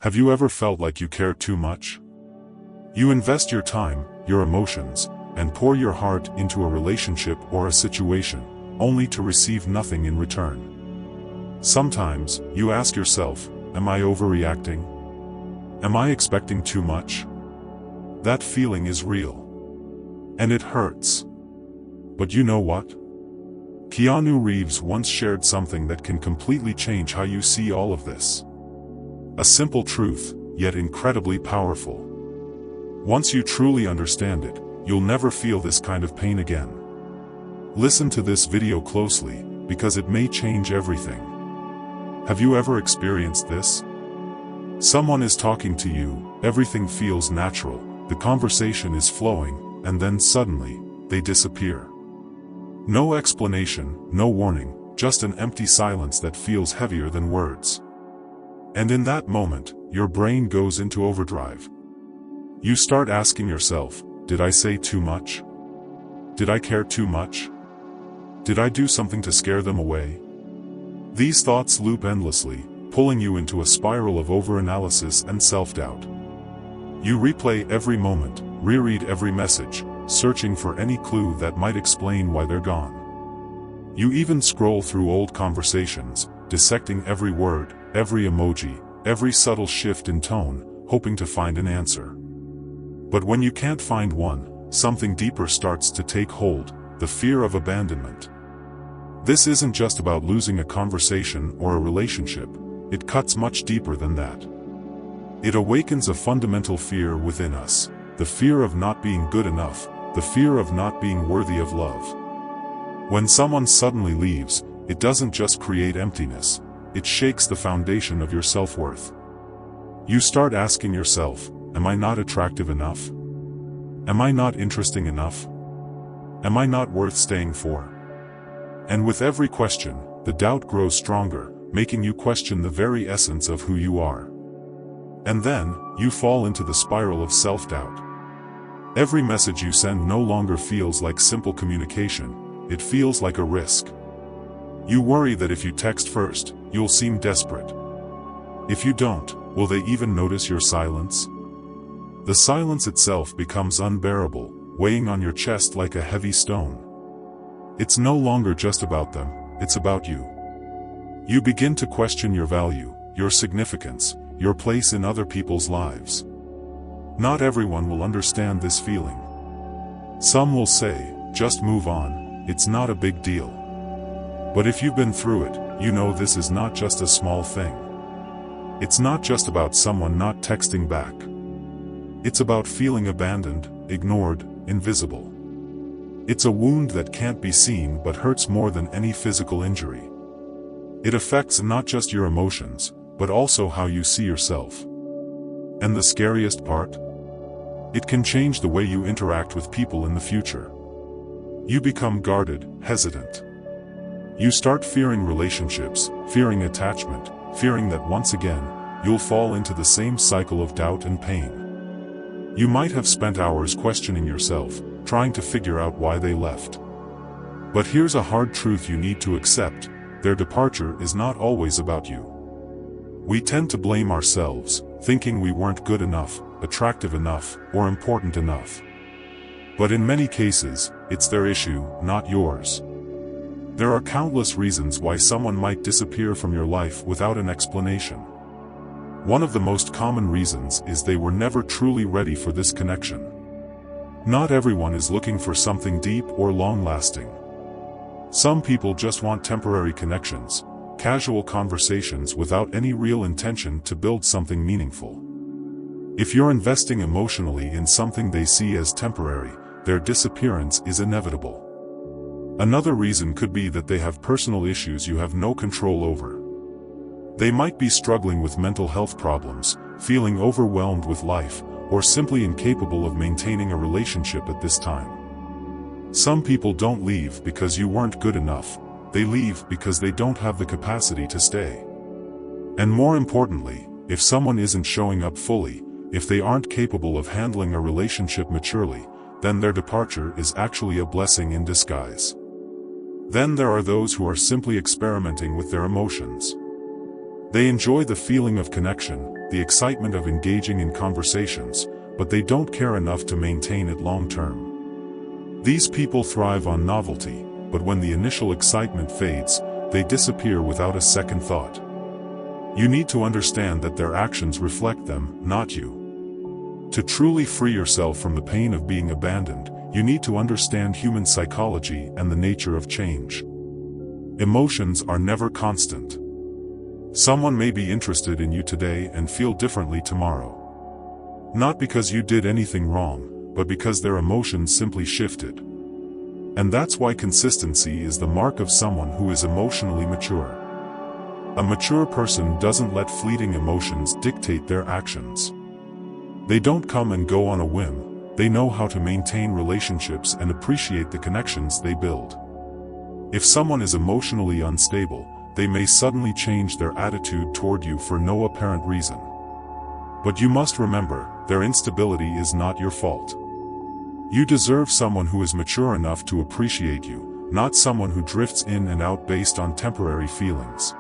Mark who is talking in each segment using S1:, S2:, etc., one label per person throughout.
S1: Have you ever felt like you care too much? You invest your time, your emotions, and pour your heart into a relationship or a situation, only to receive nothing in return. Sometimes, you ask yourself, am I overreacting? Am I expecting too much? That feeling is real. And it hurts. But you know what? Keanu Reeves once shared something that can completely change how you see all of this. A simple truth, yet incredibly powerful. Once you truly understand it, you'll never feel this kind of pain again. Listen to this video closely, because it may change everything. Have you ever experienced this? Someone is talking to you, everything feels natural, the conversation is flowing, and then suddenly, they disappear. No explanation, no warning, just an empty silence that feels heavier than words. And in that moment, your brain goes into overdrive. You start asking yourself, did I say too much? Did I care too much? Did I do something to scare them away? These thoughts loop endlessly, pulling you into a spiral of overanalysis and self-doubt. You replay every moment, reread every message, searching for any clue that might explain why they're gone. You even scroll through old conversations, dissecting every word, every emoji, every subtle shift in tone, hoping to find an answer. But when you can't find one, something deeper starts to take hold, the fear of abandonment. This isn't just about losing a conversation or a relationship, it cuts much deeper than that. It awakens a fundamental fear within us, the fear of not being good enough, the fear of not being worthy of love. When someone suddenly leaves, it doesn't just create emptiness, it shakes the foundation of your self-worth. You start asking yourself, am I not attractive enough? Am I not interesting enough? Am I not worth staying for? And with every question, the doubt grows stronger, making you question the very essence of who you are. And then, you fall into the spiral of self-doubt. Every message you send no longer feels like simple communication, it feels like a risk. You worry that if you text first, you'll seem desperate. If you don't, will they even notice your silence? The silence itself becomes unbearable, weighing on your chest like a heavy stone. It's no longer just about them, it's about you. You begin to question your value, your significance, your place in other people's lives. Not everyone will understand this feeling. Some will say, just move on, it's not a big deal. But if you've been through it, you know this is not just a small thing. It's not just about someone not texting back. It's about feeling abandoned, ignored, invisible. It's a wound that can't be seen but hurts more than any physical injury. It affects not just your emotions, but also how you see yourself. And the scariest part? It can change the way you interact with people in the future. You become guarded, hesitant. You start fearing relationships, fearing attachment, fearing that once again, you'll fall into the same cycle of doubt and pain. You might have spent hours questioning yourself, trying to figure out why they left. But here's a hard truth you need to accept: their departure is not always about you. We tend to blame ourselves, thinking we weren't good enough, attractive enough, or important enough. But in many cases, it's their issue, not yours. There are countless reasons why someone might disappear from your life without an explanation. One of the most common reasons is they were never truly ready for this connection. Not everyone is looking for something deep or long-lasting. Some people just want temporary connections, casual conversations without any real intention to build something meaningful. If you're investing emotionally in something they see as temporary, their disappearance is inevitable. Another reason could be that they have personal issues you have no control over. They might be struggling with mental health problems, feeling overwhelmed with life, or simply incapable of maintaining a relationship at this time. Some people don't leave because you weren't good enough, they leave because they don't have the capacity to stay. And more importantly, if someone isn't showing up fully, if they aren't capable of handling a relationship maturely, then their departure is actually a blessing in disguise. Then there are those who are simply experimenting with their emotions. They enjoy the feeling of connection, the excitement of engaging in conversations, but they don't care enough to maintain it long term. These people thrive on novelty, but when the initial excitement fades, they disappear without a second thought. You need to understand that their actions reflect them, not you. To truly free yourself from the pain of being abandoned, you need to understand human psychology and the nature of change. Emotions are never constant. Someone may be interested in you today and feel differently tomorrow. Not because you did anything wrong, but because their emotions simply shifted. And that's why consistency is the mark of someone who is emotionally mature. A mature person doesn't let fleeting emotions dictate their actions. They don't come and go on a whim. They know how to maintain relationships and appreciate the connections they build. If someone is emotionally unstable, they may suddenly change their attitude toward you for no apparent reason. But you must remember, their instability is not your fault. You deserve someone who is mature enough to appreciate you, not someone who drifts in and out based on temporary feelings.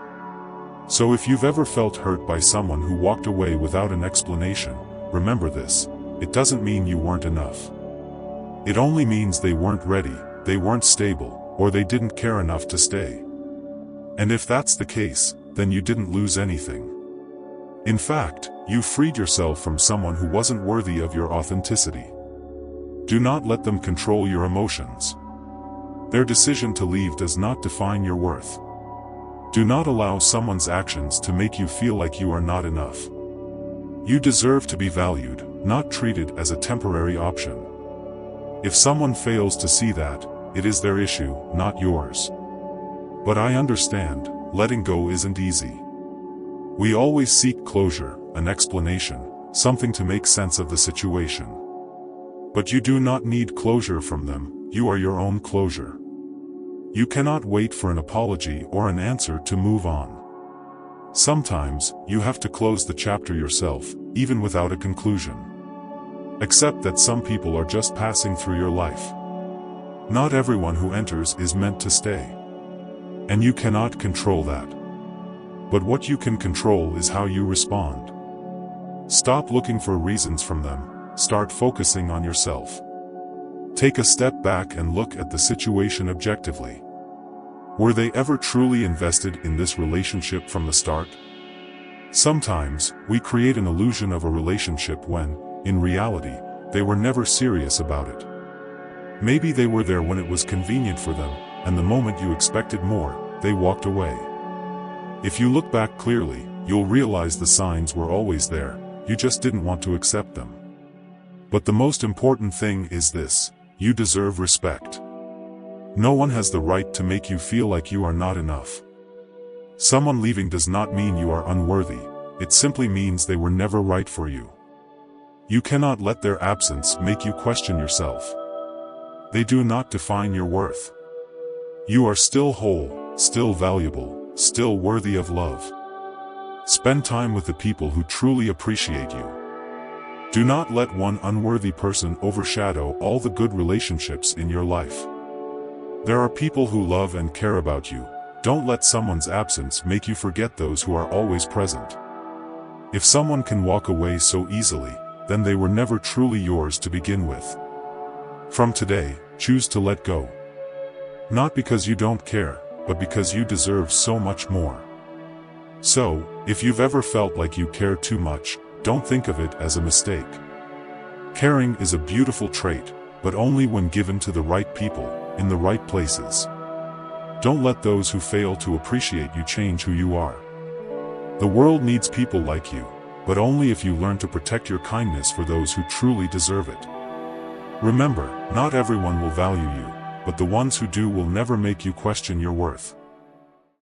S1: So if you've ever felt hurt by someone who walked away without an explanation, remember this: it doesn't mean you weren't enough. It only means they weren't ready, they weren't stable, or they didn't care enough to stay. And if that's the case, then you didn't lose anything. In fact, you freed yourself from someone who wasn't worthy of your authenticity. Do not let them control your emotions. Their decision to leave does not define your worth. Do not allow someone's actions to make you feel like you are not enough. You deserve to be valued, not treated as a temporary option. If someone fails to see that, it is their issue, not yours. But I understand, letting go isn't easy. We always seek closure, an explanation, something to make sense of the situation. But you do not need closure from them, you are your own closure. You cannot wait for an apology or an answer to move on. Sometimes, you have to close the chapter yourself, even without a conclusion. Accept that some people are just passing through your life. Not everyone who enters is meant to stay. And you cannot control that. But what you can control is how you respond. Stop looking for reasons from them, start focusing on yourself. Take a step back and look at the situation objectively. Were they ever truly invested in this relationship from the start? Sometimes, we create an illusion of a relationship when, in reality, they were never serious about it. Maybe they were there when it was convenient for them, and the moment you expected more, they walked away. If you look back clearly, you'll realize the signs were always there, you just didn't want to accept them. But the most important thing is this: you deserve respect. No one has the right to make you feel like you are not enough. Someone leaving does not mean you are unworthy, it simply means they were never right for you. You cannot let their absence make you question yourself. They do not define your worth. You are still whole, still valuable, still worthy of love. Spend time with the people who truly appreciate you. Do not let one unworthy person overshadow all the good relationships in your life. There are people who love and care about you. Don't let someone's absence make you forget those who are always present. If someone can walk away so easily, then they were never truly yours to begin with. From today, choose to let go. Not because you don't care, but because you deserve so much more. So, if you've ever felt like you care too much, don't think of it as a mistake. Caring is a beautiful trait, but only when given to the right people, in the right places. Don't let those who fail to appreciate you change who you are. The world needs people like you, but only if you learn to protect your kindness for those who truly deserve it. Remember, not everyone will value you, but the ones who do will never make you question your worth.